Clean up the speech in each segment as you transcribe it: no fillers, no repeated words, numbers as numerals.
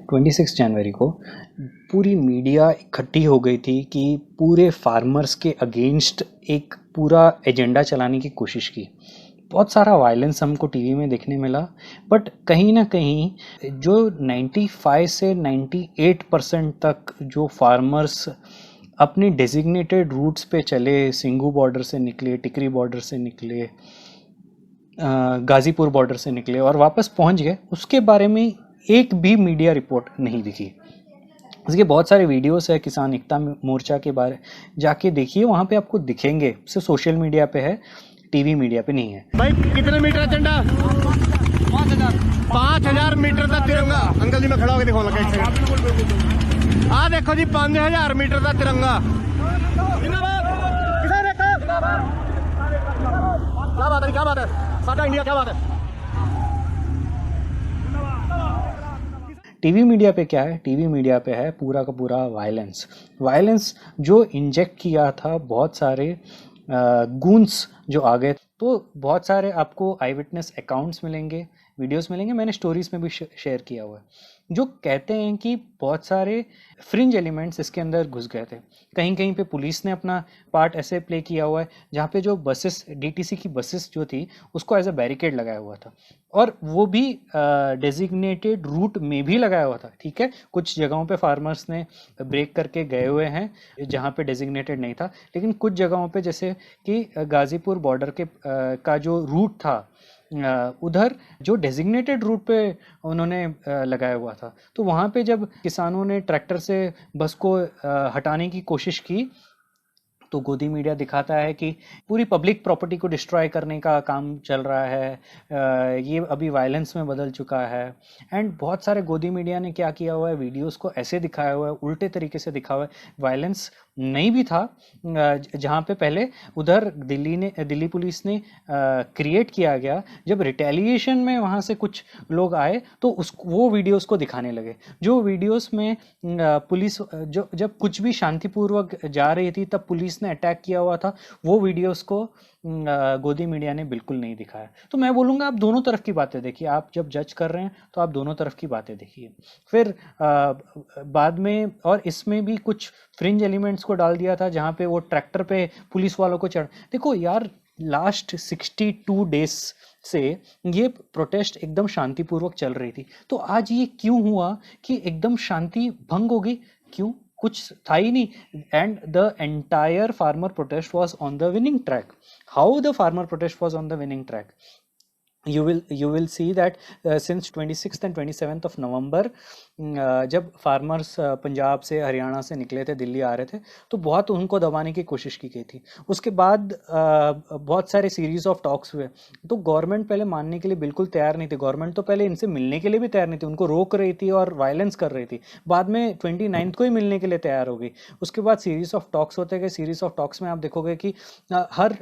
26 जनवरी को पूरी मीडिया इकट्ठी हो गई थी कि पूरे फार्मर्स के अगेंस्ट एक पूरा एजेंडा चलाने की कोशिश की। बहुत सारा वायलेंस हमको टीवी में देखने मिला, बट कहीं ना कहीं जो 95 से 98% तक जो फार्मर्स अपनी डेजिग्नेटेड रूट्स पे चले, सिंगू बॉर्डर से निकले, टिकरी बॉर्डर से निकले, गाज़ीपुर बॉर्डर से निकले और वापस पहुंच गए, उसके बारे में एक भी मीडिया रिपोर्ट नहीं दिखी। इसके बहुत सारे वीडियोस है किसान एकता मोर्चा के बारे, जाके देखिए, वहाँ पे आपको दिखेंगे। सिर्फ सोशल मीडिया पे है, टीवी मीडिया पे नहीं है। भाई कितने मीटर है झंडा? 5000 मीटर का तिरंगा। अंकल जी मैं खड़ा होकर दिखाऊं लगा। आ देखो जी 5000 मीटर का तिरंगा। क्या बात है, क्या बात है, साडा इंडिया, क्या बात है। टीवी मीडिया पे क्या है? टीवी मीडिया पे है पूरा का पूरा वायलेंस जो इंजेक्ट किया था। बहुत सारे गूंस जो आ गए, तो बहुत सारे आपको आई विटनेस अकाउंट्स मिलेंगे, वीडियोस मिलेंगे, मैंने स्टोरीज में भी शेयर किया हुआ है, जो कहते हैं कि बहुत सारे फ्रिंज एलिमेंट्स इसके अंदर घुस गए थे। कहीं कहीं पे पुलिस ने अपना पार्ट ऐसे प्ले किया हुआ है, जहाँ पे जो बसेस, डीटीसी की बसेस जो थी, उसको एज अ बैरिकेड लगाया हुआ था, और वो भी डेजिग्नेटेड रूट में भी लगाया हुआ था। ठीक है, कुछ जगहों पे फार्मर्स ने ब्रेक करके गए हुए हैं जहाँ पे डेजिग्नेटेड नहीं था, लेकिन कुछ जगहों पे जैसे कि गाज़ीपुर बॉर्डर के का जो रूट था, उधर जो डेजिग्नेटेड रूट पे उन्होंने लगाया हुआ था, तो वहाँ पे जब किसानों ने ट्रैक्टर से बस को हटाने की कोशिश की, तो गोदी मीडिया दिखाता है कि पूरी पब्लिक प्रॉपर्टी को डिस्ट्रॉय करने का काम चल रहा है, ये अभी वायलेंस में बदल चुका है। एंड बहुत सारे गोदी मीडिया ने क्या किया हुआ है, वीडियोस को ऐसे दिखाया हुआ है, उल्टे तरीके से दिखा हुआ है। वायलेंस नहीं भी था, जहाँ पे पहले उधर दिल्ली पुलिस ने क्रिएट किया गया, जब रिटेलिएशन में वहाँ से कुछ लोग आए तो वो वीडियोस को दिखाने लगे, जो वीडियोस में पुलिस जो जब कुछ भी शांतिपूर्वक जा रही थी तब पुलिस ने अटैक किया हुआ था, वो वीडियोस को गोदी मीडिया ने बिल्कुल नहीं दिखाया। तो मैं बोलूँगा आप दोनों तरफ की बातें देखिए, आप जब जज कर रहे हैं तो आप दोनों तरफ की बातें देखिए। फिर बाद में और इसमें भी कुछ फ्रिंज एलिमेंट्स को डाल दिया था, जहाँ पे वो ट्रैक्टर पे पुलिस वालों को देखो यार, लास्ट 62 डेज से ये प्रोटेस्ट एकदम शांतिपूर्वक चल रही थी, तो आज ये क्यों हुआ कि एकदम शांति भंग हो गई? क्यों? कुछ था ही नहीं, and the entire farmer protest was on the winning track. How the farmer protest was on the winning track? you will see that since 26th and 27th of November, जब फार्मर्स पंजाब से, हरियाणा से निकले थे, दिल्ली आ रहे थे, तो बहुत उनको दबाने की कोशिश की गई थी। उसके बाद बहुत सारे सीरीज ऑफ टॉक्स हुए, तो गवर्नमेंट पहले मानने के लिए बिल्कुल तैयार नहीं थी। गवर्नमेंट तो पहले इनसे मिलने के लिए भी तैयार नहीं थी, उनको रोक रही थी और वायलेंस कर रही थी। बाद में 29 को ही मिलने के लिए तैयार हो गई। उसके बाद सीरीज ऑफ टॉक्स होते गए। सीरीज ऑफ टॉक्स में आप देखोगे कि हर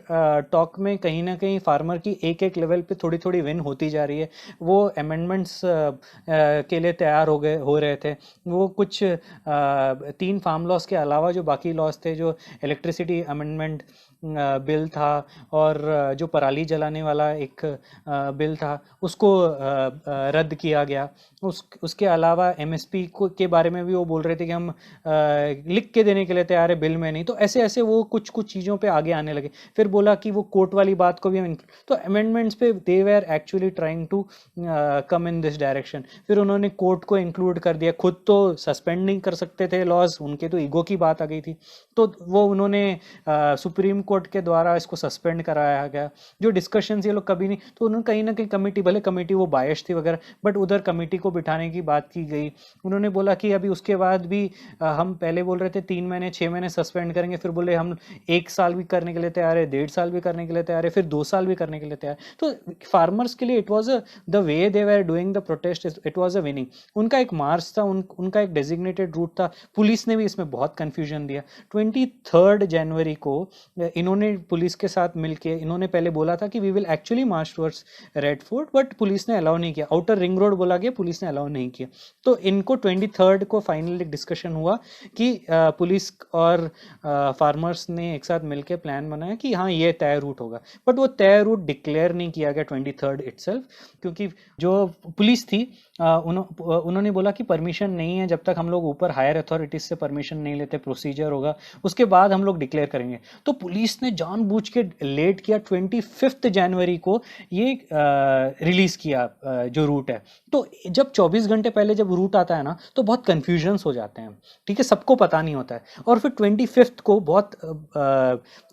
टॉक में कहीं ना कहीं फार्मर की एक एक लेवल पे थोड़ी थोड़ी विन होती जा रही है। वो अमेंडमेंट्स के लिए तैयार हो रहे थे। वो कुछ 3 फार्म लॉस के अलावा जो बाकी लॉस थे, जो इलेक्ट्रिसिटी अमेंडमेंट बिल था और जो पराली जलाने वाला एक बिल था, उसको रद्द किया गया। उसके अलावा एमएसपी के बारे में भी वो बोल रहे थे कि हम लिख के देने के लिए तैयार है, बिल में नहीं। तो ऐसे ऐसे वो कुछ चीज़ों पे आगे आने लगे। फिर बोला कि वो कोर्ट वाली बात को भी हम, तो अमेंडमेंट्स पे they were actually trying to come in this direction. फिर उन्होंने कोर्ट को इंक्लूड कर दिया। खुद तो सस्पेंड नहीं कर सकते थे लॉज, उनके तो ईगो की बात आ गई थी, तो वो उन्होंने सुप्रीम कोर्ट के द्वारा इसको सस्पेंड कराया गया। जो डिस्कशंस ये लोग कभी नहीं, तो उन्होंने कहीं ना कहीं कमेटी, भले कमेटी वो बायस थी वगैरह, बट उधर कमेटी को बिठाने की बात की गई। उन्होंने बोला कि अभी उसके बाद भी हम पहले बोल रहे थे 3 महीने 6 महीने सस्पेंड करेंगे, फिर बोले हम 1 साल भी करने के लिए तैयार है, 1.5 साल भी करने के लिए तैयार है, फिर 2 साल भी करने के लिए तैयार। तो फार्मर्स के लिए it was the way they were doing the protest, it was a winning. उनका एक मार्च था, उनका एक डेजिग्नेटेड रूट था। पुलिस ने भी इसमें बहुत कंफ्यूजन दिया। 23 जनवरी को इन्होंने पुलिस के साथ मिलके, इन्होंने पहले बोला था कि we will actually march towards red fort, but police ने अलाउ नहीं किया। आउटर रिंग रोड बोला गया, पुलिस ने अलाउ नहीं किया। तो इनको 23 को फाइनली डिस्कशन हुआ कि पुलिस और फार्मर्स ने एक साथ मिलके प्लान बनाया कि हाँ ये तय रूट होगा, बट वो तय रूट डिक्लेयर नहीं किया गया 23 इटसेल्फ, क्योंकि जो पुलिस थी उन्होंने बोला कि परमिशन नहीं है, जब तक हम लोग ऊपर हायर अथॉरिटीज से परमिशन नहीं लेते, प्रोसीजर होगा उसके बाद हम लोग डिक्लेयर करेंगे। तो पुलिस ने जानबूझ के लेट किया, 25 जनवरी को ये रिलीज किया जो रूट है। तो जब 24 घंटे पहले जब रूट आता है ना तो बहुत कन्फ्यूजन्स हो जाते हैं, ठीक है, सबको पता नहीं होता है। और फिर 25 को बहुत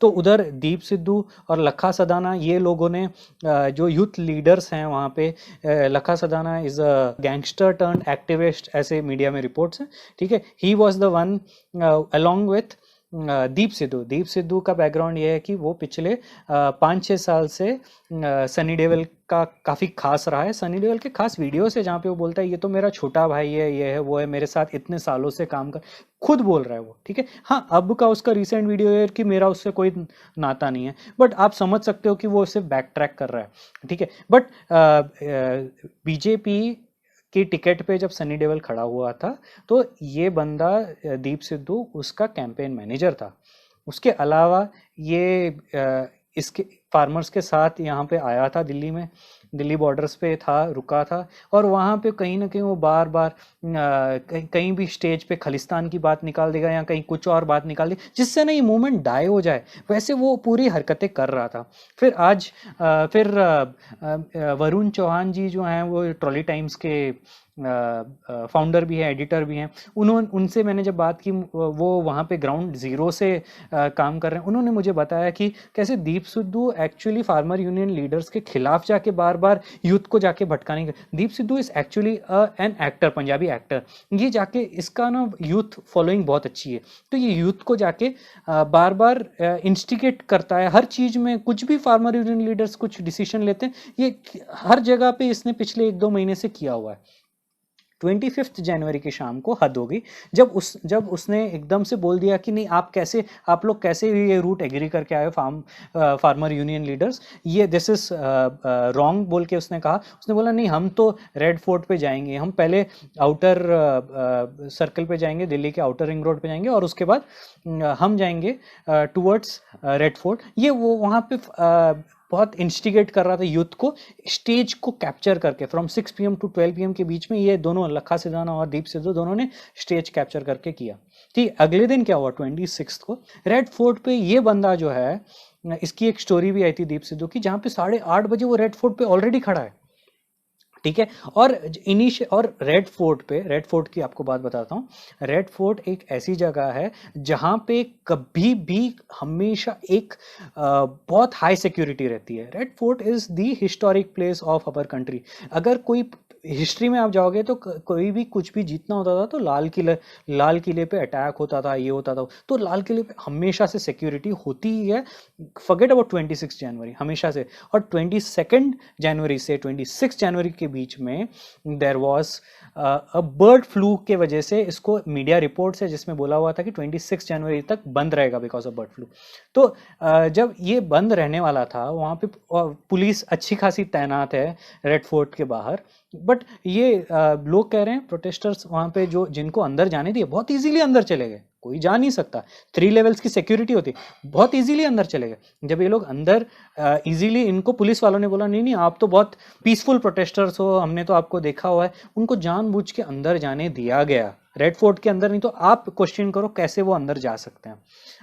तो उधर दीप सिद्धू और लखा सदाना ये लोगों ने जो यूथ लीडर्स हैं वहाँ पे, Lakha Sidhana is a gangster turned activist, ऐसे मीडिया में रिपोर्ट्स हैं, ठीक है। He was the one along with Deep Sidhu का बैकग्राउंड ये है कि वो पिछले 5-6 साल से सनी देओल का काफ़ी खास रहा है। सनी देओल के खास वीडियोस है जहाँ पे वो बोलता है ये तो मेरा छोटा भाई है, ये है वो है, मेरे साथ इतने सालों से काम कर, खुद बोल रहा है वो, ठीक है। हाँ, अब का उसका रिसेंट वीडियो है कि मेरा उससे कोई नाता नहीं है, बट आप समझ सकते हो कि वो उसे बैक ट्रैक कर रहा है, ठीक है। बट बीजेपी की टिकट पे जब सनी देओल खड़ा हुआ था तो ये बंदा दीप सिद्धू उसका कैंपेन मैनेजर था। उसके अलावा ये इसके फार्मर्स के साथ यहाँ पे आया था दिल्ली में, दिल्ली बॉर्डर्स पे था, रुका था, और वहाँ पे कहीं ना कहीं वो बार बार कहीं भी स्टेज पे खालिस्तान की बात निकाल देगा या कहीं कुछ और बात निकाल देगा जिससे ना ये मूवमेंट डाई हो जाए, वैसे वो पूरी हरकतें कर रहा था। फिर आज वरुण चौहान जी जो हैं वो ट्रॉली टाइम्स के फाउंडर भी हैं, एडिटर भी हैं, उनसे मैंने जब बात की, वो वहाँ पे ग्राउंड जीरो से काम कर रहे हैं, उन्होंने मुझे बताया कि कैसे Deep Sidhu actually farmer union leaders के खिलाफ जाके बार बार यूथ को जाके भटकाने के, Deep Sidhu is actually an actor, Punjabi actor, ये जाके इसका ना यूथ फॉलोइंग बहुत अच्छी है, तो ये यूथ को जाके बार बार इंस्टिगेट करता है हर चीज़ में, कुछ भी फार्मर यूनियन लीडर्स कुछ डिसीजन लेते हैं, ये हर जगह पे इसने पिछले 1-2 महीने से किया हुआ है। 25 जनवरी की शाम को हद हो गई जब उसने एकदम से बोल दिया कि नहीं, आप लोग कैसे ये रूट एग्री करके आए फार्मर यूनियन लीडर्स, ये दिस इज रॉन्ग बोल के उसने कहा। उसने बोला नहीं, हम तो रेड फोर्ट पे जाएंगे, हम पहले आउटर सर्कल पे जाएंगे, दिल्ली के आउटर रिंग रोड पे जाएंगे और उसके बाद हम जाएंगे टुवर्ड्स रेड फोर्ट। ये वो वहाँ पे बहुत इंस्टिगेट कर रहा था यूथ को, स्टेज को कैप्चर करके फ्रॉम 6 PM टू 12 PM के बीच में ये दोनों, लखा सिधाना और दीप सिद्धू, दोनों ने स्टेज कैप्चर करके किया। ठीक, अगले दिन क्या हुआ, 26 को रेड फोर्ट पे ये बंदा जो है, इसकी एक स्टोरी भी आई थी दीप सिद्धू की, जहाँ पे 8:30 बजे वो रेड फोर्ट पे ऑलरेडी खड़ा है, ठीक है। और रेड फोर्ट की आपको बात बताता हूँ। रेड फोर्ट एक ऐसी जगह है जहाँ पे कभी भी हमेशा एक बहुत हाई सिक्योरिटी रहती है। Red fort is the historic place of our country. अगर कोई हिस्ट्री में आप जाओगे तो कोई भी कुछ भी जीतना होता था तो लाल किले पे अटैक होता था, ये होता था, तो लाल किले पे हमेशा से सिक्योरिटी होती ही है। फॉरगेट अबाउट 26 जनवरी, हमेशा से। और 22 जनवरी से 26 जनवरी के बीच में there was a bird flu के वजह से, इसको मीडिया रिपोर्ट्स है जिसमें बोला हुआ था कि 26 जनवरी तक बंद रहेगा बिकॉज ऑफ बर्ड फ्लू। तो जब ये बंद रहने वाला था, वहाँ पे पुलिस अच्छी खासी तैनात है रेड फोर्ट के बाहर, बट ये लोग कह रहे हैं, प्रोटेस्टर्स वहाँ पे जो जिनको अंदर जाने दिए, बहुत इजीली अंदर चले गए, कोई जा नहीं सकता, 3 लेवल्स की सिक्योरिटी होती, बहुत इजीली अंदर चले गए। जब ये लोग अंदर इजीली, इनको पुलिस वालों ने बोला नहीं नहीं, आप तो बहुत पीसफुल प्रोटेस्टर्स हो, हमने तो आपको देखा हुआ है, उनको जानबूझ के अंदर जाने दिया गया रेड फोर्ट के अंदर। नहीं तो आप क्वेश्चन करो कैसे वो अंदर जा सकते हैं।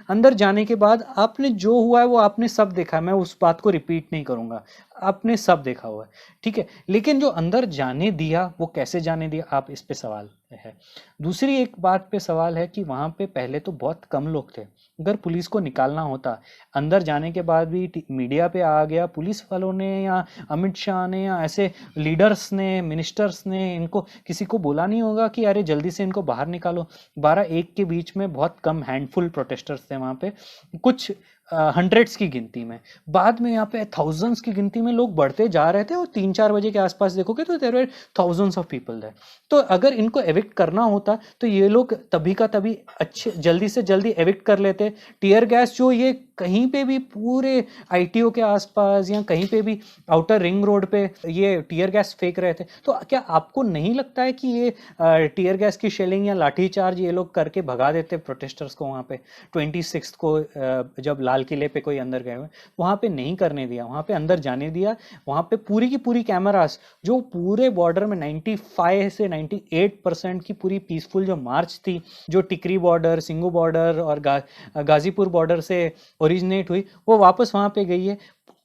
अंदर जाने के बाद आपने जो हुआ है वो आपने सब देखा है, मैं उस बात को रिपीट नहीं करूंगा, आपने सब देखा हुआ है, ठीक है। लेकिन जो अंदर जाने दिया, वो कैसे जाने दिया, आप इस पे सवाल है। दूसरी एक बात पे सवाल है कि वहां पे पहले तो बहुत कम लोग थे, अगर पुलिस को निकालना होता, अंदर जाने के बाद भी मीडिया पे आ गया, पुलिस वालों ने या अमित शाह ने या ऐसे लीडर्स ने, मिनिस्टर्स ने, इनको किसी को बोला नहीं होगा कि अरे जल्दी से इनको बाहर निकालो। 12-1 के बीच में बहुत कम हैंडफुल प्रोटेस्टर्स थे वहाँ पे, कुछ हंड्रेड्स की गिनती में, बाद में यहाँ पे थाउजेंड्स की गिनती में लोग बढ़ते जा रहे थे, और 3-4 बजे के आसपास देखोगे तो there were thousands of people है। तो अगर इनको एविक्ट करना होता तो ये लोग तभी का तभी जल्दी से जल्दी एविक्ट कर लेते। टीयर गैस जो ये कहीं पे भी पूरे आईटीओ के आसपास या कहीं पे भी आउटर रिंग रोड पे ये टीयर गैस फेंक रहे थे। तो क्या आपको नहीं लगता है कि ये टीयर गैस की शेलिंग या लाठी चार्ज ये लोग करके भगा देते प्रोटेस्टर्स को? वहाँ पे 26 को जब लाल किले पे कोई अंदर गए हुए, वहाँ पे नहीं करने दिया, वहाँ पे अंदर जाने दिया। वहाँ पे पूरी की पूरी कैमरास जो पूरे बॉर्डर में 95 से 98% की पूरी पीसफुल जो मार्च थी, जो टिकरी बॉर्डर, सिंगू बॉर्डर और गाजीपुर बॉर्डर से ओरिजिनेट हुई, वो वापस वहाँ पे गई है।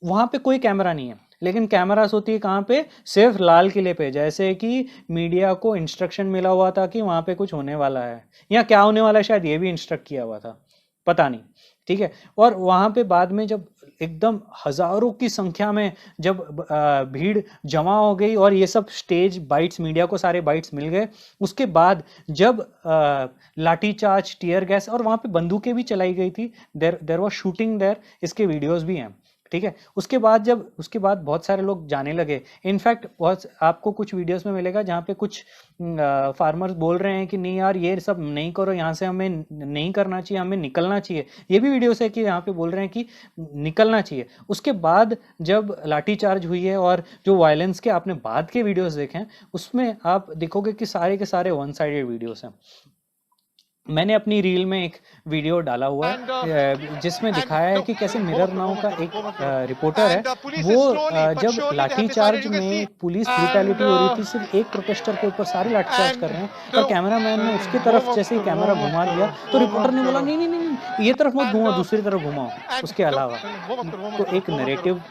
वहाँ पे कोई कैमरा नहीं है, लेकिन कैमरास होती है कहाँ पे? सिर्फ लाल किले पे। जैसे कि मीडिया को इंस्ट्रक्शन मिला हुआ था कि वहाँ पे कुछ होने वाला है, या क्या होने वाला है शायद ये भी इंस्ट्रक्ट किया हुआ था, पता नहीं। ठीक है। और वहाँ पे बाद में जब एकदम हजारों की संख्या में जब भीड़ जमा हो गई और ये सब स्टेज बाइट्स, मीडिया को सारे बाइट्स मिल गए, उसके बाद जब लाठीचार्ज, टियर गैस और वहाँ पे बंदूकें भी चलाई गई थी, देयर वाज शूटिंग देयर, इसके वीडियोस भी हैं। ठीक है। उसके बाद बहुत सारे लोग जाने लगे। इनफैक्ट बहुत आपको कुछ वीडियोस में मिलेगा जहाँ पे कुछ फार्मर्स बोल रहे हैं कि नहीं यार ये सब नहीं करो, यहाँ से हमें नहीं करना चाहिए, हमें निकलना चाहिए। ये भी वीडियोस है कि यहाँ पे बोल रहे हैं कि निकलना चाहिए। उसके बाद जब लाठीचार्ज हुई है और जो वायलेंस के आपने बाद के वीडियोस देखे हैं, उसमें आप देखोगे कि सारे के सारे वन साइडेड वीडियोस हैं। मैंने अपनी रील में एक वीडियो डाला हुआ है जिसमें दिखाया है कि कैसे मिरर नाउ का एक रिपोर्टर है, वो जब लाठीचार्ज में पुलिस ब्रूटैलिटी हो रही थी, सिर्फ एक प्रोटेस्टर के ऊपर सारे लाठीचार्ज कर रहे हैं, और कैमरामैन ने उसकी तरफ जैसे ही कैमरा घुमा लिया तो रिपोर्टर ने बोला नहीं नहीं नहीं, ये तरफ मत घुमाओ, दूसरी तरफ घुमाओ। उसके अलावा तो एक नैरेटिव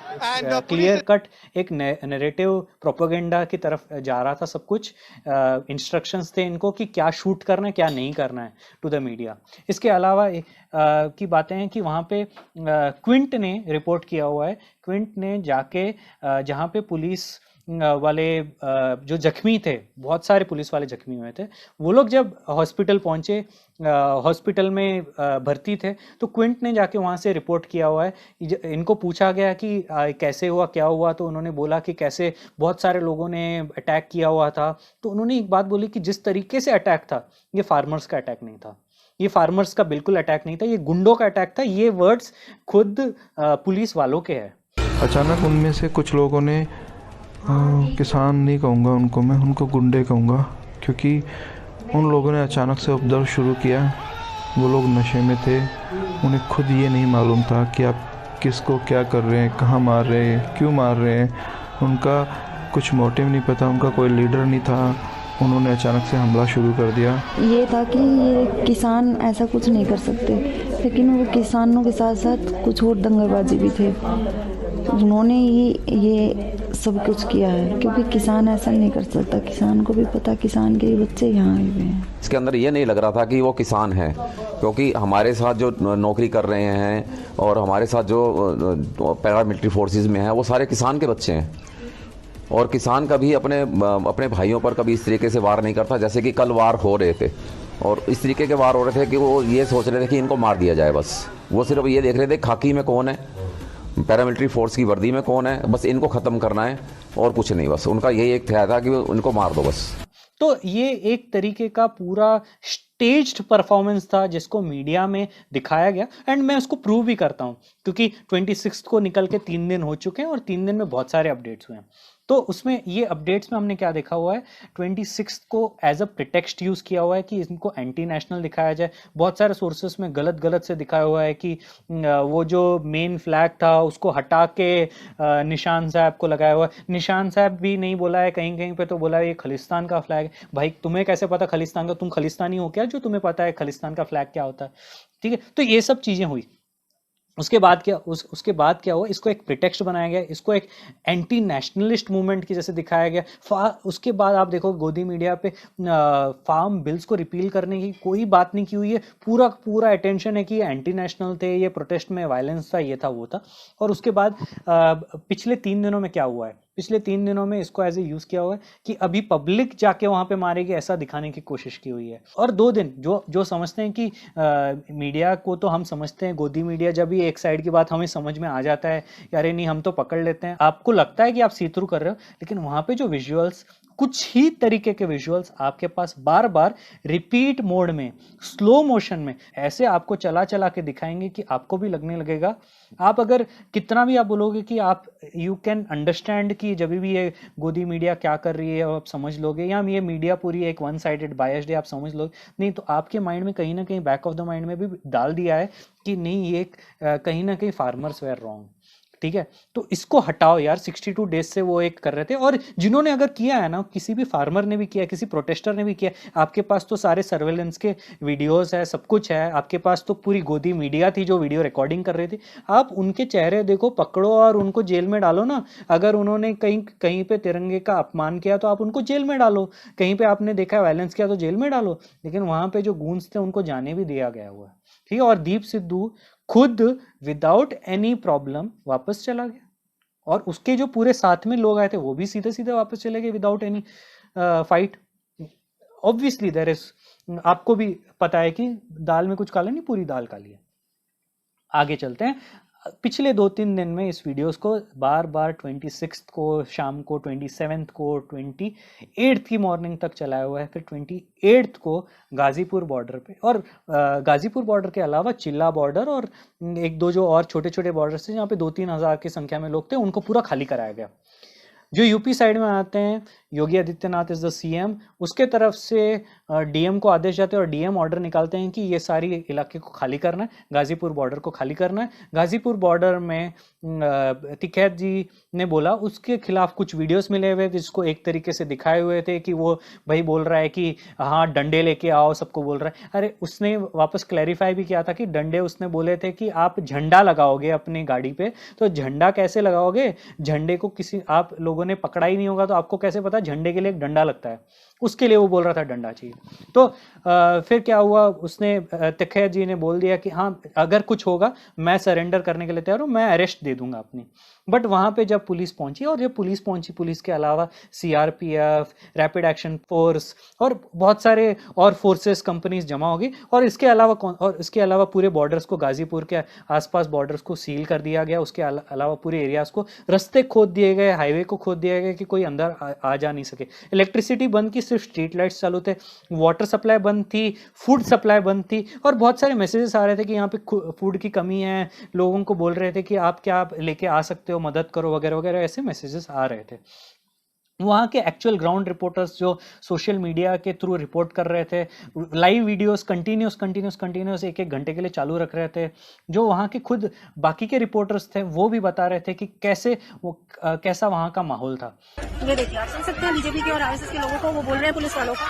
क्लियर कट, एक नैरेटिव प्रोपेगेंडा की तरफ जा रहा था सब कुछ। इंस्ट्रक्शंस थे इनको कि क्या शूट करना है, क्या नहीं करना है टू द मीडिया। इसके अलावा की बातें हैं कि वहाँ पे क्विंट ने रिपोर्ट किया हुआ है, क्विंट ने जाके जहाँ पे पुलिस वाले जो जख्मी थे, बहुत सारे पुलिस वाले जख्मी हुए थे, वो लोग जब हॉस्पिटल पहुंचे, हॉस्पिटल में भर्ती थे, तो क्विंट ने जाके वहाँ से रिपोर्ट किया हुआ है। इनको पूछा गया कि कैसे हुआ, क्या हुआ, तो उन्होंने बोला कि कैसे बहुत सारे लोगों ने अटैक किया हुआ था। तो उन्होंने एक बात बोली कि जिस तरीके से अटैक था, ये फार्मर्स का अटैक नहीं था, ये फार्मर्स का बिल्कुल अटैक नहीं था, ये गुंडों का अटैक था। ये वर्ड्स खुद पुलिस वालों के हैं। अचानक उनमें से कुछ लोगों ने, किसान नहीं कहूँगा उनको, मैं उनको गुंडे कहूँगा, क्योंकि उन लोगों ने अचानक से उपद्रव शुरू किया। वो लोग नशे में थे, उन्हें खुद ये नहीं मालूम था कि आप किसको क्या कर रहे हैं, कहाँ मार रहे हैं, क्यों मार रहे हैं। उनका कुछ मोटिव नहीं पता, उनका कोई लीडर नहीं था, उन्होंने अचानक से हमला शुरू कर दिया। ये था कि ये किसान ऐसा कुछ नहीं कर सकते, लेकिन वो किसानों के साथ साथ कुछ और दंगाबाजी भी थे, उन्होंने ये सब कुछ किया है, क्योंकि किसान ऐसा नहीं कर सकता। किसान को भी पता, किसान के बच्चे यहाँ आए हुए हैं। इसके अंदर ये नहीं लग रहा था कि वो किसान है, क्योंकि हमारे साथ जो नौकरी कर रहे हैं और हमारे साथ जो पैरामिलिट्री फोर्सेस में हैं, वो सारे किसान के बच्चे हैं। और किसान कभी अपने भाइयों पर कभी इस तरीके से वार नहीं करता, जैसे कि कल वार हो रहे थे, और इस तरीके के वार हो रहे थे कि वो ये सोच रहे थे कि इनको मार दिया जाए। बस वो सिर्फ ये देख रहे थे खाकी में कौन है, पैरामिलिट्री फोर्स की वर्दी में कौन है, बस इनको ख़त्म करना है और कुछ नहीं। बस उनका यही एक ख्याल था कि उनको मार दो बस। तो ये एक तरीके का पूरा स्टेज्ड परफॉर्मेंस था जिसको मीडिया में दिखाया गया, एंड मैं उसको प्रूव भी करता हूँ, क्योंकि 26 को निकल के 3 दिन हो चुके हैं और 3 दिन में बहुत सारे अपडेट्स हुए हैं। तो उसमें ये अपडेट्स में हमने क्या देखा हुआ है, 26 को एज अ प्रिटेक्स्ट यूज किया हुआ है कि इनको एंटी नेशनल दिखाया जाए। बहुत सारे सोर्सेस में गलत से दिखाया हुआ है कि वो जो मेन फ्लैग था उसको हटा के निशान साहब को लगाया हुआ है। निशान साहब भी नहीं बोला है, कहीं कहीं पे तो बोला है ये खालिस्तान का फ्लैग है। भाई तुम्हें कैसे पता खालिस्तान का? तुम खालिस्तानी हो क्या जो तुम्हें पता है खालिस्तान का फ्लैग क्या होता है? ठीक है। तो ये सब चीजें हुई। उसके बाद क्या हुआ, इसको एक प्रिटेक्स्ट बनाया गया, इसको एक एंटी नेशनलिस्ट मूवमेंट की जैसे दिखाया गया। उसके बाद आप देखो गोदी मीडिया पे फार्म बिल्स को रिपील करने की कोई बात नहीं की हुई है, पूरा अटेंशन है कि ये एंटी नेशनल थे, ये प्रोटेस्ट में वायलेंस था, ये था वो था। और उसके बाद पिछले 3 दिनों में क्या हुआ है, पिछले 3 दिनों में इसको एज ए यूज किया हुआ है कि अभी पब्लिक जाके वहां पे मारेगी, ऐसा दिखाने की कोशिश की हुई है। और 2 दिन जो समझते हैं कि मीडिया को तो हम समझते हैं, गोदी मीडिया जब भी एक साइड की बात हमें समझ में आ जाता है, यार नहीं हम तो पकड़ लेते हैं, आपको लगता है कि आप सी थ्रू कर रहे हो, लेकिन वहां पे जो विजुअल्स, कुछ ही तरीके के विजुअल्स आपके पास बार बार रिपीट मोड में, स्लो मोशन में ऐसे आपको चला चला के दिखाएंगे कि आपको भी लगने लगेगा। आप अगर कितना भी आप बोलोगे कि आप यू कैन अंडरस्टैंड कि जब भी ये गोदी मीडिया क्या कर रही है आप समझ लोगे, या ये मीडिया पूरी एक वन साइडेड बायस्ड है आप समझ लोगे, नहीं तो आपके माइंड में कहीं ना कहीं बैक ऑफ द माइंड में भी डाल दिया है कि नहीं ये कहीं ना कहीं फार्मर्स वेर रॉन्ग। ठीक है, तो इसको हटाओ यार। 62 डेज से वो एक कर रहे थे, और जिन्होंने अगर किया है ना, किसी भी फार्मर ने भी किया, किसी प्रोटेस्टर ने भी किया, आपके पास तो सारे सर्वेलेंस के वीडियोस है, सब कुछ है आपके पास, तो पूरी गोदी मीडिया थी जो वीडियो रिकॉर्डिंग कर रही थी। आप उनके चेहरे देखो, पकड़ो और उनको जेल में डालो ना। अगर उन्होंने कहीं पे तिरंगे का अपमान किया तो आप उनको जेल में डालो, कहीं पे आपने देखा वायलेंस किया तो जेल में डालो, लेकिन वहां पे जो गूंज थे उनको जाने भी दिया गया हुआ है। ठीक है, और दीप सिद्धू खुद विदाउट एनी प्रॉब्लम वापस चला गया, और उसके जो पूरे साथ में लोग आए थे वो भी सीधे सीधे वापस चले गए without any fight. Obviously there is, आपको भी पता है कि दाल में कुछ काला नहीं, पूरी दाल काली है। आगे चलते हैं। पिछले 2-3 दिन में इस वीडियोस को बार बार 26 को शाम को, 27 को, 28 की मॉर्निंग तक चलाया हुआ है, फिर 28 को गाजीपुर बॉर्डर पे, और गाजीपुर बॉर्डर के अलावा चिल्ला बॉर्डर और एक दो जो और छोटे छोटे बॉर्डर थे जहाँ पे 2-3 हज़ार की संख्या में लोग थे, उनको पूरा खाली कराया गया। जो यूपी साइड में आते हैं, Yogi Adityanath is the CM, उसके तरफ से डीएम को आदेश जाते हैं और डीएम ऑर्डर निकालते हैं कि ये सारी इलाके को खाली करना है, गाजीपुर बॉर्डर को खाली करना है। गाजीपुर बॉर्डर में तिखैत जी ने बोला, उसके खिलाफ कुछ वीडियोस मिले हुए जिसको एक तरीके से दिखाए हुए थे कि वो भाई बोल रहा है कि हाँ डंडे लेके आओ, सबको बोल रहा है। अरे उसने वापस क्लैरिफाई भी किया था कि डंडे उसने बोले थे कि आप झंडा लगाओगे अपनी गाड़ी पे, तो झंडा कैसे लगाओगे? झंडे को किसी आप लोगों ने पकड़ा ही नहीं होगा तो आपको कैसे पता झंडे के लिए एक डंडा लगता है? उसके लिए वो बोल रहा था डंडा चाहिए। तो फिर क्या हुआ, उसने तिखैत जी ने बोल दिया कि हाँ अगर कुछ होगा मैं सरेंडर करने के लिए तैयार हूँ, मैं अरेस्ट दे दूंगा अपनी। बट वहां पे जब पुलिस पहुंची, और जब पुलिस पहुंची, पुलिस के अलावा सीआरपीएफ, रैपिड एक्शन फोर्स और बहुत सारे और फोर्सेस कंपनीज जमा हो गई, और इसके अलावा पूरे बॉर्डर्स को, गाजीपुर के आसपास बॉर्डर्स को सील कर दिया गया। उसके अलावा पूरे एरियाज को रास्ते खोद दिए गए, हाईवे को खोद दिया गया कि कोई अंदर आ जा नहीं सके। इलेक्ट्रिसिटी बंद की, सिर्फ स्ट्रीट लाइट्स चालू थे, वाटर सप्लाई बंद थी, फूड सप्लाई बंद थी, और बहुत सारे मैसेजेस आ रहे थे कि यहाँ पे फूड की कमी है, लोगों को बोल रहे थे कि आप क्या लेके आ सकते हो, मदद करो वगैरह वगैरह, ऐसे मैसेजेस आ रहे थे। वहाँ के एक्चुअल ग्राउंड रिपोर्टर्स जो सोशल मीडिया के थ्रू रिपोर्ट कर रहे थे, लाइव वीडियोस कंटिन्यूस 1-1 घंटे के लिए चालू रख रहे थे, जो वहाँ के खुद बाकी के रिपोर्टर्स थे वो भी बता रहे थे कि कैसा वहाँ का माहौल था। ये देखिए, आप सुन सकते हैं बीजेपी के और आरएसएस के लोगों को, वो बोल रहे हैं पुलिस वालों को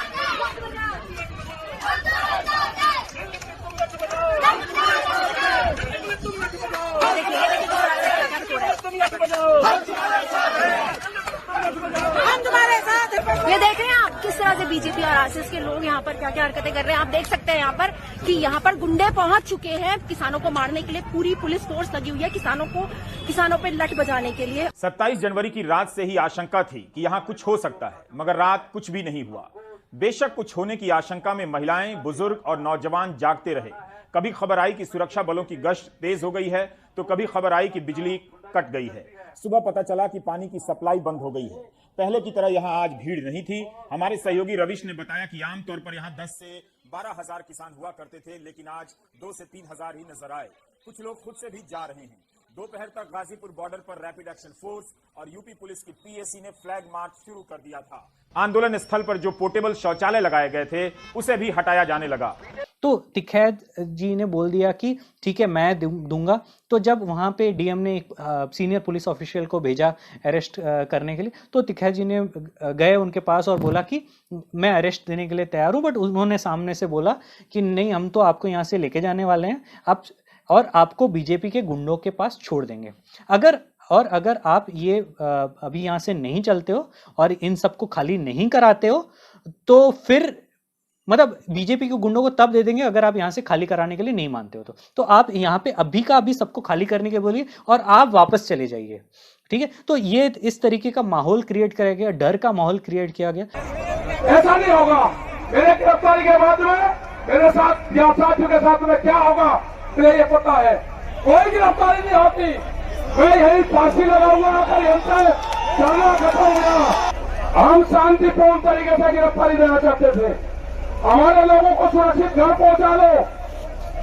ये देख रहे हैं आप किस तरह से बीजेपी और आरएसएस के लोग यहाँ पर क्या क्या हरकतें कर रहे हैं। आप देख सकते हैं यहाँ पर कि यहाँ पर गुंडे पहुंच चुके हैं किसानों को मारने के लिए, पूरी पुलिस फोर्स लगी हुई है किसानों पे लठ बजाने के लिए। 27 जनवरी की रात से ही आशंका थी कि यहाँ कुछ हो सकता है, मगर रात कुछ भी नहीं हुआ। बेशक कुछ होने की आशंका में महिलाएं, बुजुर्ग और नौजवान जागते रहे। कभी खबर आई कि सुरक्षा बलों की गश्त तेज हो गई है, तो कभी खबर आई कि बिजली कट गई है। सुबह पता चला कि पानी की सप्लाई बंद हो गई है। पहले की तरह यहाँ आज भीड़ नहीं थी। हमारे सहयोगी रविश ने बताया कि आमतौर पर यहाँ 10 से 12 हजार किसान हुआ करते थे, लेकिन आज 2 से 3 हजार ही नजर आए। कुछ लोग खुद से भी जा रहे हैं। दोपहर तक गाजीपुर बॉर्डर पर रैपिड एक्शन फोर्स और यूपी पुलिस की पीएसी ने फ्लैग मार्च शुरू कर दिया था। आंदोलन स्थल पर जो पोर्टेबल शौचालय लगाए गए थे उसे भी हटाया जाने लगा। तो तिखैत जी ने बोल दिया कि ठीक है मैं दूंगा। तो जब वहां पे डीएम ने एक सीनियर पुलिस ऑफिशियल को भेजा अरेस्ट करने के लिए, तो तिखैत जी ने गए उनके पास और बोला कि मैं अरेस्ट देने के लिए तैयार हूं, बट उन्होंने सामने से बोला कि नहीं, हम तो आपको यहाँ से लेके जाने वाले हैं, और आपको बीजेपी के गुंडों के पास छोड़ देंगे। अगर आप ये अभी यहाँ से नहीं चलते हो और इन सबको खाली नहीं कराते हो, तो फिर मतलब बीजेपी के गुंडों को तब दे देंगे अगर आप यहाँ से खाली कराने के लिए नहीं मानते हो तो आप यहाँ पे अभी का अभी सबको खाली करने के बोलिए और आप वापस चले जाइए। ठीक है, तो ये इस तरीके का माहौल क्रिएट किया गया, डर का माहौल क्रिएट किया गया। ऐसा नहीं होगा। मेरे गिरफ्तारी के बाद में मेरे साथ या साथियों के साथ में क्या होगा मुझे ये पता है। कोई गिरफ्तारी नहीं होती। मैं यही फांसी लगा हुआ अगर हमसे चलना खत्म हुआ हम शांतिपूर्ण तरीके से गिरफ्तारी देना चाहते थे। हमारे लोगों को सुरक्षित घर पहुंचा लो,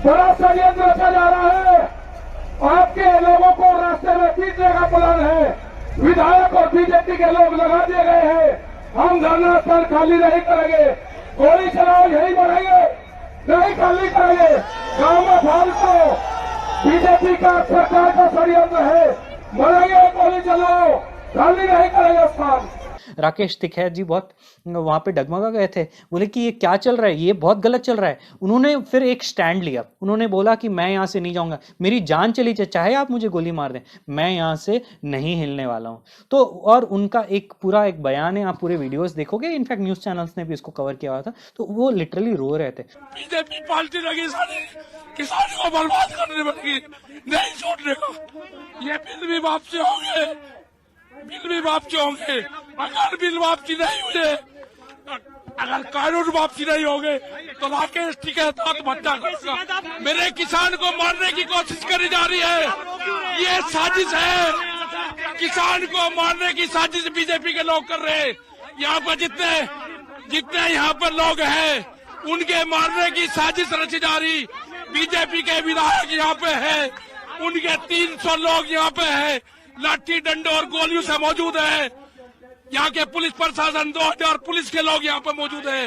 बड़ा षड्यंत्र रचा जा रहा है। आपके लोगों को रास्ते में पीटने का प्लान है। विधायक और बीजेपी के लोग लगा दिए गए हैं। हम धरना स्थल खाली नहीं करेंगे, गोली चलाओ यही बढ़ेंगे, नहीं खाली करेंगे। गांव में फालतू बीजेपी का सरकार का षड्यंत्र है, मरेंगे गोली चलाओ, खाली नहीं करेंगे स्थान। राकेश टिकैत जी बहुत वहाँ पे डगमगा गए थे, बोले कि ये क्या चल रहा है, ये बहुत गलत चल रहा है। उन्होंने फिर एक स्टैंड लिया, उन्होंने बोला कि मैं यहाँ से नहीं जाऊँगा, मेरी जान चली जाए चाहे आप मुझे गोली मार दें, मैं यहाँ से नहीं हिलने वाला हूँ। तो और उनका एक पूरा एक बयान है, आप पूरे वीडियोस देखोगे, इनफैक्ट न्यूज़ चैनल्स ने भी इसको कवर किया हुआ था, तो वो लिटरली रो रहे थे। बीजेपी पार्टी लगी सारी किसानों को बर्बाद करने लगी, नहीं छोड़ने का। ये बिल भी वापसी होंगे, बिल भी वापसी होंगे। अगर बिल वापसी नहीं हुए, अगर कानून वापसी नहीं होंगे तो राकेश टिकैत आत्महत्या करेगा। मेरे किसान को मारने की कोशिश करी जा रही है, ये साजिश है। किसान को मारने की साजिश बीजेपी के लोग कर रहे हैं। यहाँ पर जितने यहाँ पर लोग हैं उनके मारने की साजिश रची जा रही। बीजेपी के विधायक यहाँ पे है, उनके 300 लोग यहाँ पे है, लाठी डंडों और गोलियों से मौजूद है। यहाँ के पुलिस प्रशासन 2000 पुलिस के लोग यहाँ पे मौजूद है।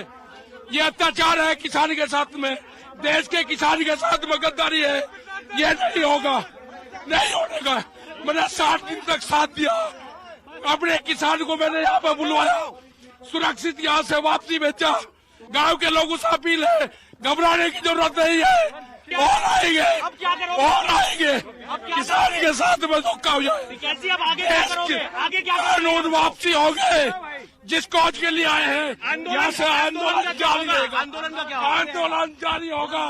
ये अत्याचार है किसान के साथ में, देश के किसान के साथ में गद्दारी है। ये नहीं होगा, नहीं होने का। मैंने 60 दिन तक साथ दिया, अपने किसान को मैंने यहाँ पे बुलवाया, सुरक्षित यहाँ से वापसी भेजा। गांव के लोगों से अपील है, घबराने की जरूरत नहीं है, और आएंगे किसान के साथ में धोखा हो जाए। कैसे अब आगे क्या करोगे? आगे क्या करोगे? कानून वापसी हो गए, जिस कौज के लिए आए हैं यहाँ से आंदोलन जारी रहेगा। आंदोलन का क्या आंदोलन जारी होगा,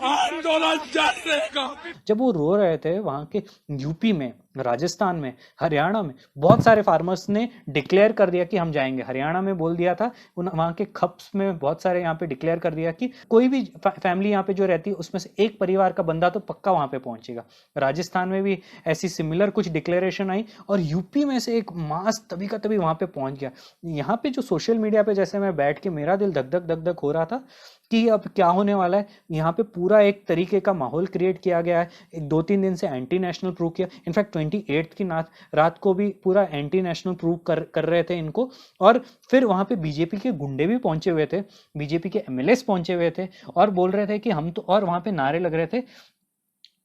आंदोलन जारी रहेगा। जब वो रो रहे थे वहाँ के यूपी में, राजस्थान में, हरियाणा में बहुत सारे फार्मर्स ने डिक्लेयर कर दिया कि हम जाएंगे। हरियाणा में बोल दिया था, वहाँ के खप्स में बहुत सारे यहाँ पे डिक्लेयर कर दिया कि कोई भी फैमिली यहाँ पे जो रहती है उसमें से एक परिवार का बंदा तो पक्का वहाँ पे पहुंचेगा। राजस्थान में भी ऐसी सिमिलर कुछ डिक्लेरेशन आई और यूपी में से एक मास तभी का तभी वहाँ पे पहुंच गया। यहाँ पे जो सोशल मीडिया पे जैसे मैं बैठ के मेरा दिल धक धक हो रहा था कि अब क्या होने वाला है। यहाँ पे पूरा एक तरीके का माहौल क्रिएट किया गया है। एक 2-3 दिन से एंटी नेशनल प्रूव किया, इनफैक्ट 28 की रात को भी पूरा एंटी नेशनल प्रूव कर रहे थे इनको। और फिर वहाँ पे बीजेपी के गुंडे भी पहुंचे हुए थे, बीजेपी के एमएलएस पहुंचे हुए थे और बोल रहे थे कि हम तो, और वहाँ पे नारे लग रहे थे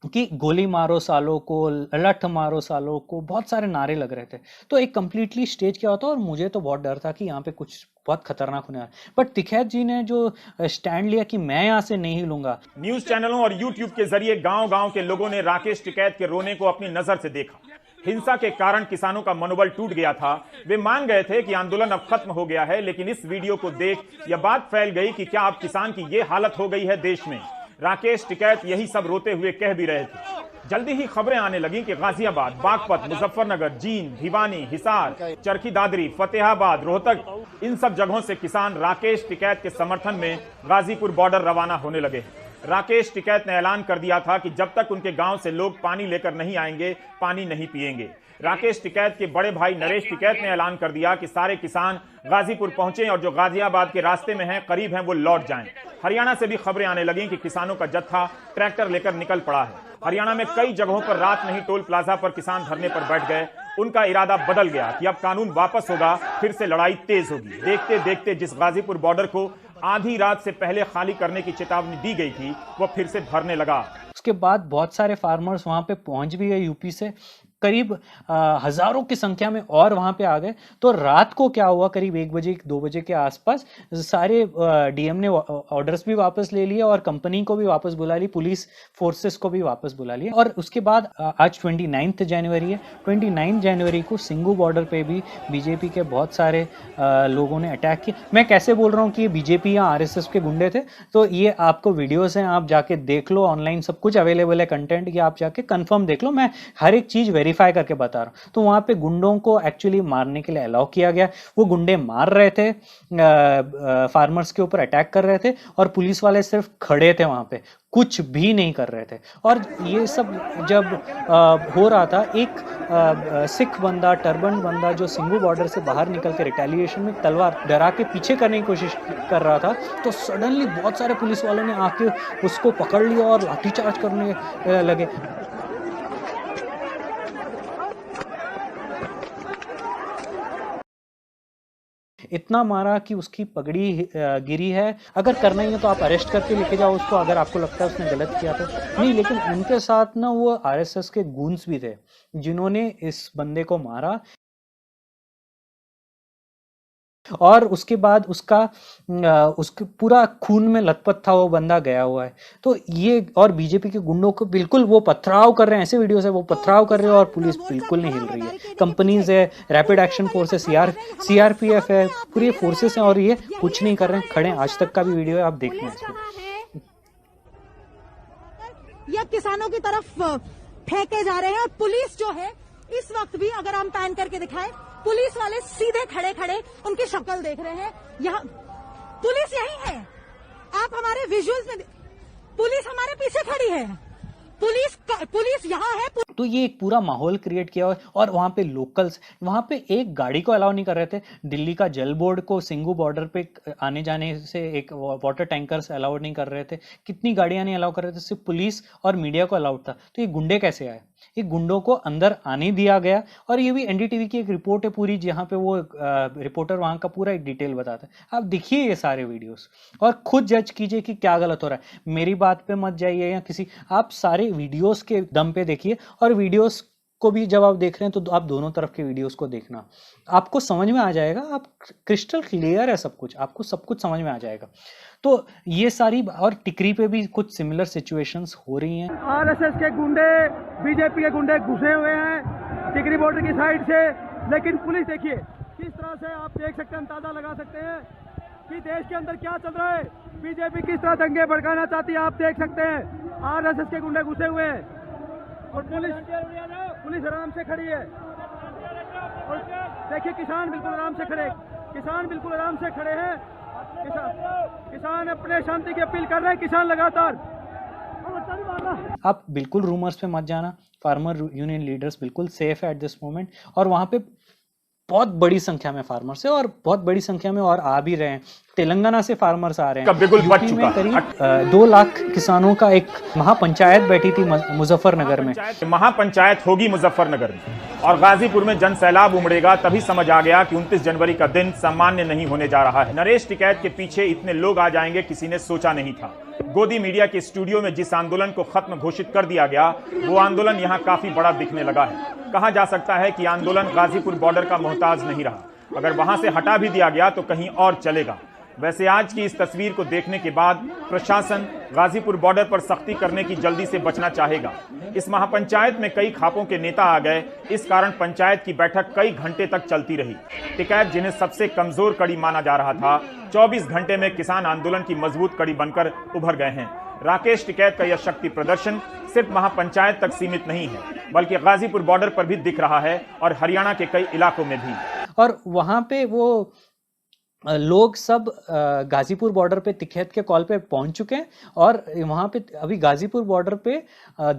कि गोली मारो सालों को, लठ मारो सालों को, बहुत सारे नारे लग रहे थे। तो एक कंप्लीटली स्टेज क्या होता, और मुझे तो बहुत डर था कि यहाँ पे कुछ बहुत खतरनाक होने वाला। बट टिकैत जी ने जो स्टैंड लिया कि मैं यहाँ से नहीं हिलूंगा। न्यूज चैनलों और यूट्यूब के जरिए गांव-गांव के लोगों ने राकेश टिकैत के रोने को अपनी नजर से देखा। हिंसा के कारण किसानों का मनोबल टूट गया था, वे मान गए थे कि आंदोलन अब खत्म हो गया है। लेकिन इस वीडियो को देख यह बात फैल गई कि क्या अब किसान की ये हालत हो गई है देश में। राकेश टिकैत यही सब रोते हुए कह भी रहे थे। जल्दी ही खबरें आने लगी कि गाजियाबाद, बागपत, मुजफ्फरनगर, जींद, भिवानी, हिसार, चरखी दादरी, फतेहाबाद, रोहतक, इन सब जगहों से किसान राकेश टिकैत के समर्थन में गाजीपुर बॉर्डर रवाना होने लगे। राकेश टिकैत ने ऐलान कर दिया था कि जब तक उनके गांव से लोग पानी लेकर नहीं आएंगे, पानी नहीं पिएंगे। राकेश टिकैत के बड़े भाई नरेश टिकैत ने ऐलान कर दिया कि सारे किसान गाजीपुर पहुंचे और जो गाजियाबाद के रास्ते में हैं, करीब हैं, वो लौट जाएं। हरियाणा से भी खबरें आने लगी कि किसानों का जत्था ट्रैक्टर लेकर निकल पड़ा है। हरियाणा में कई जगहों पर रात नहीं टोल प्लाजा पर किसान धरने पर बैठ गए। उनका इरादा बदल गया कि अब कानून वापस होगा, फिर से लड़ाई तेज होगी। देखते देखते जिस गाजीपुर बॉर्डर को आधी रात से पहले खाली करने की चेतावनी दी गई थी, वो फिर से भरने लगा। उसके बाद बहुत सारे फार्मर्स वहां पे पहुंच भी गए यूपी से, करीब हजारों की संख्या में और वहां पे आ गए। तो रात को क्या हुआ, करीब 1 बजे 2 बजे के आसपास सारे डीएम ने ऑर्डर्स भी वापस ले लिए और कंपनी को भी वापस बुला ली, पुलिस फोर्सेस को भी वापस बुला लिया। और उसके बाद आज 29 जनवरी है, 29 जनवरी को सिंगू बॉर्डर पे भी बीजेपी के बहुत सारे लोगों ने अटैक किया। मैं कैसे बोल रहा हूँ कि बीजेपी या आरएसएस के गुंडे थे, तो ये आपको वीडियोस हैं, आप जाके देख लो, ऑनलाइन सब कुछ अवेलेबल है कंटेंट, कि आप जाके कंफर्म देख लो। मैं हर एक चीज वेरीफाई वेरीफाई करके बता रहा हूँ। तो वहाँ पे गुंडों को एक्चुअली मारने के लिए अलाउ किया गया। वो गुंडे मार रहे थे, फार्मर्स के ऊपर अटैक कर रहे थे और पुलिस वाले सिर्फ खड़े थे वहाँ पे, कुछ भी नहीं कर रहे थे। और ये सब जब हो रहा था, एक सिख बंदा, टर्बन बंदा जो सिंघू बॉर्डर से बाहर निकल के रिटेलिएशन में तलवार डरा के पीछे करने की कोशिश कर रहा था, तो सडनली बहुत सारे पुलिस वालों ने आके उसको पकड़ लिया और लाठीचार्ज करने लगे। इतना मारा कि उसकी पगड़ी गिरी है। अगर करना ही है तो आप अरेस्ट करके लेके जाओ उसको, अगर आपको लगता है उसने गलत किया तो। नहीं, लेकिन उनके साथ ना वो आरएसएस के गूंस भी थे जिन्होंने इस बंदे को मारा और उसके बाद उसके पूरा खून में लथपथ था वो बंदा, गया हुआ है। तो ये और बीजेपी के गुंडों को बिल्कुल वो पथराव कर रहे हैं, ऐसे वीडियोस है वो पथराव कर रहे हैं और पुलिस बिल्कुल नहीं हिल रही है। कंपनीज है, रैपिड एक्शन फोर्स है, सीआरपीएफ है, पूरी फोर्सेस हैं और ये कुछ नहीं कर रहे हैं, खड़े हैं। आज तक का भी वीडियो है, आप देखना इसको। ये किसानों की तरफ फेंके जा रहे हैं और पुलिस जो है इस वक्त भी, अगर हम पैन करके दिखाएं, पुलिस वाले सीधे खड़े खड़े उनकी शक्ल देख रहे हैं। यहाँ पुलिस यही है, आप हमारे विजुअल्स में, पुलिस हमारे पीछे खड़ी है, पुलिस यहाँ है। तो ये एक पूरा माहौल क्रिएट किया हुआ है। और वहाँ पे लोकल्स, वहाँ पे एक गाड़ी को अलाउ नहीं कर रहे थे। दिल्ली का जल बोर्ड को सिंघू बॉर्डर पे आने जाने से एक वाटर टैंकर्स अलाउड नहीं कर रहे थे, कितनी गाड़ियां नहीं अलाउ कर रहे थे, सिर्फ पुलिस और मीडिया को अलाउड था। तो ये गुंडे कैसे आए? ये गुंडों को अंदर आने दिया गया। और ये भी एनडीटीवी की एक रिपोर्ट है पूरी, जहाँ पे वो रिपोर्टर वहाँ का पूरा एक डिटेल बताता है। आप देखिए ये सारे वीडियोस और खुद जज कीजिए कि क्या गलत हो रहा है। मेरी बात पे मत जाइए या किसी, आप सारे वीडियोस के दम पे देखिए। और वीडियोस को भी जब आप देख रहे हैं तो आप दोनों तरफ के वीडियोस को देखना, आपको समझ में आ जाएगा। आप क्रिस्टल क्लियर है सब कुछ, आपको सब कुछ समझ में आ जाएगा। तो ये सारी, और टिकरी पे भी कुछ सिमिलर सिचुएशंस हो रही हैं। आरएसएस के गुंडे, बीजेपी के गुंडे घुसे हुए हैं टिकरी बॉर्डर की साइड से, लेकिन पुलिस देखिए किस तरह से, आप देख सकते हैं, अंदाजा लगा सकते हैं कि देश के अंदर क्या चल रहा है। बीजेपी किस तरह दंगे भड़काना चाहती है, आप देख सकते हैं। आरएसएस के गुंडे घुसे हुए हैं और पुलिस आराम से खड़ी है। और देखिए किसान बिल्कुल आराम से खड़े, किसान बिल्कुल आराम से खड़े हैं। किसान अपने शांति की अपील कर रहे हैं, किसान लगातार। आप बिल्कुल रूमर्स पे मत जाना। फार्मर यूनियन लीडर्स बिल्कुल सेफ है एट दिस मोमेंट। और वहां पे बहुत बड़ी संख्या में फार्मर्स है और बहुत बड़ी संख्या में और आ भी रहे हैं। तेलंगाना से फार्मर्स आ रहे हैं। यूपी में करीब 2 लाख किसानों का एक महापंचायत बैठी थी मुजफ्फरनगर में। महापंचायत होगी मुजफ्फरनगर में और गाजीपुर में जन सैलाब उमड़ेगा। तभी समझ आ गया कि 29 जनवरी का दिन सामान्य नहीं होने जा रहा है। नरेश टिकैत के पीछे इतने लोग आ जाएंगे किसी ने सोचा नहीं था। गोदी मीडिया के स्टूडियो में जिस आंदोलन को खत्म घोषित कर दिया गया, वो आंदोलन यहाँ काफी बड़ा दिखने लगा है। कहा जा सकता है कि आंदोलन गाजीपुर बॉर्डर का मोहताज नहीं रहा। अगर वहां से हटा भी दिया गया तो कहीं और चलेगा। वैसे आज की इस तस्वीर को देखने के बाद प्रशासन गाजीपुर बॉर्डर पर सख्ती करने की जल्दी से बचना चाहेगा। इस महापंचायत में कई खापों के नेता आ गए, इस कारण पंचायत की बैठक कई घंटे तक चलती रही। टिकैत, जिन्हें सबसे कमजोर कड़ी माना जा रहा था, 24 घंटे में किसान आंदोलन की मजबूत कड़ी बनकर उभर गए हैं। राकेश टिकैत का यह शक्ति प्रदर्शन सिर्फ महापंचायत तक सीमित नहीं है, बल्कि गाजीपुर बॉर्डर पर भी दिख रहा है और हरियाणा के कई इलाकों में भी। और वहां पे वो लोग सब गाजीपुर बॉर्डर पे टिकैत के कॉल पे पहुंच चुके हैं और वहां पे अभी गाजीपुर बॉर्डर पे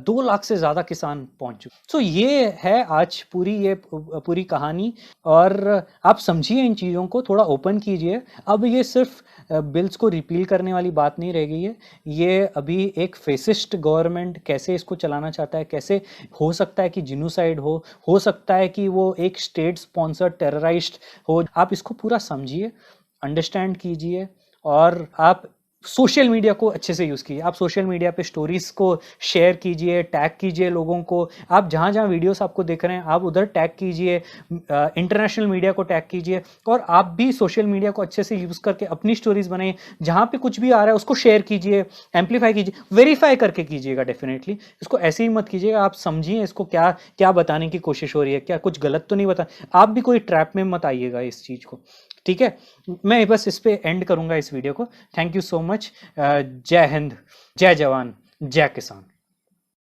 2 लाख से ज्यादा किसान पहुंच चुके। तो ये है आज पूरी कहानी। और आप समझिए इन चीज़ों को, थोड़ा ओपन कीजिए। अब ये सिर्फ बिल्स को रिपील करने वाली बात नहीं रह गई है। ये अभी एक फेसिस्ट गवर्नमेंट कैसे इसको चलाना चाहता है, कैसे हो सकता है कि जिनोसाइड हो सकता है कि वो एक स्टेट स्पॉन्सर्ड टेररिस्ट हो। आप इसको पूरा समझिए, अंडरस्टैंड कीजिए और आप सोशल मीडिया को अच्छे से यूज़ कीजिए। आप सोशल मीडिया पे स्टोरीज को शेयर कीजिए, टैग कीजिए लोगों को। आप जहाँ जहाँ वीडियोस आपको देख रहे हैं आप उधर टैग कीजिए, इंटरनेशनल मीडिया को टैग कीजिए। और आप भी सोशल मीडिया को अच्छे से यूज़ करके अपनी स्टोरीज बनाइए। जहाँ पे कुछ भी आ रहा है उसको शेयर कीजिए, एम्पलीफाई कीजिए, वेरीफाई करके कीजिएगा डेफिनेटली। इसको ऐसे ही मत कीजिएगा। आप समझिए इसको क्या क्या बताने की कोशिश हो रही है, क्या कुछ गलत तो नहीं बता। आप भी कोई ट्रैप में मत आइएगा इस चीज़ को, ठीक है। मैं बस इस पे एंड करूंगा इस वीडियो को। Thank you so much. जय हिंद, जय जवान, जय किसान।